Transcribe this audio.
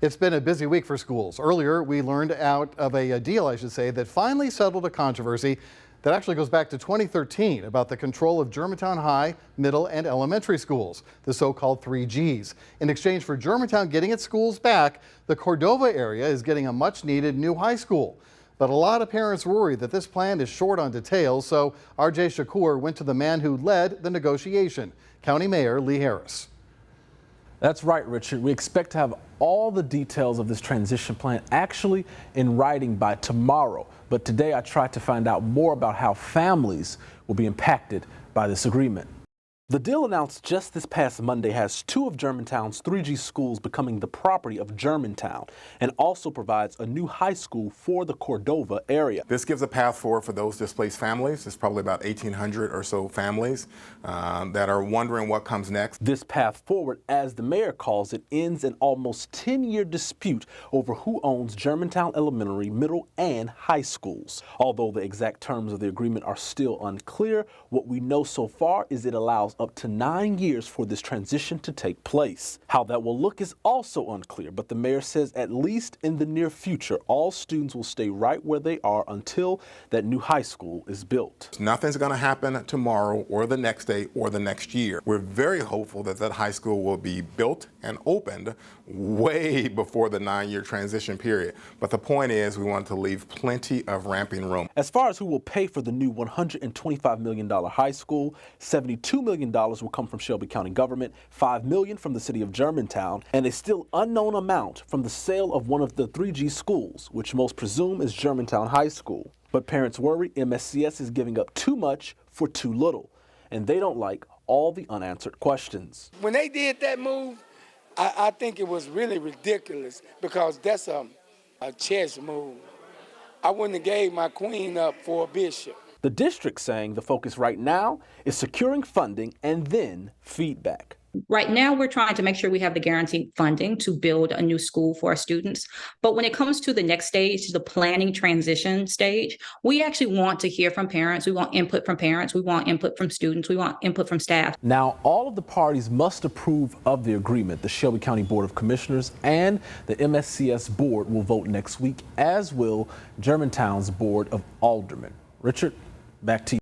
It's been a busy week for schools. Earlier, we learned out of a deal, that finally settled a controversy that actually goes back to 2013 about the control of Germantown High, middle, and elementary schools, the so-called 3Gs. In exchange for Germantown getting its schools back, the Cordova area is getting a much-needed new high school. But a lot of parents worry that this plan is short on details, so RJ Shakur went to the man who led the negotiation, County Mayor Lee Harris. That's right, Richard. We expect to have all the details of this transition plan actually in writing by tomorrow. But today I tried to find out more about how families will be impacted by this agreement. The deal announced just this past Monday has two of Germantown's 3G schools becoming the property of Germantown and also provides a new high school for the Cordova area. This gives a path forward for those displaced families. There's probably about 1,800 or so families that are wondering what comes next. This path forward, as the mayor calls it, ends an almost 10-year dispute over who owns Germantown Elementary, Middle, and High schools. Although the exact terms of the agreement are still unclear, what we know so far is it allows up to 9 years for this transition to take place. How that will look is also unclear, but the mayor says at least in the near future, all students will stay right where they are until that new high school is built. Nothing's going to happen tomorrow or the next day or the next year. We're very hopeful that that high school will be built and opened way before the 9-year transition period. But the point is we want to leave plenty of ramping room. As far as who will pay for the new $125 million high school, $72 million will come from Shelby County government, $5 million from the city of Germantown, and a still unknown amount from the sale of one of the 3G schools, which most presume is Germantown High School. But parents worry MSCS is giving up too much for too little, and they don't like all the unanswered questions. When they did that move, I think it was really ridiculous because that's a chess move. I wouldn't have gave my queen up for a bishop. The district saying the focus right now is securing funding and then feedback. Right now, we're trying to make sure we have the guaranteed funding to build a new school for our students. But when it comes to the next stage, the planning transition stage, we actually want to hear from parents. We want input from parents. We want input from students. We want input from staff. Now, all of the parties must approve of the agreement. The Shelby County Board of Commissioners and the MSCS board will vote next week, as will Germantown's Board of Aldermen. Richard, back to you.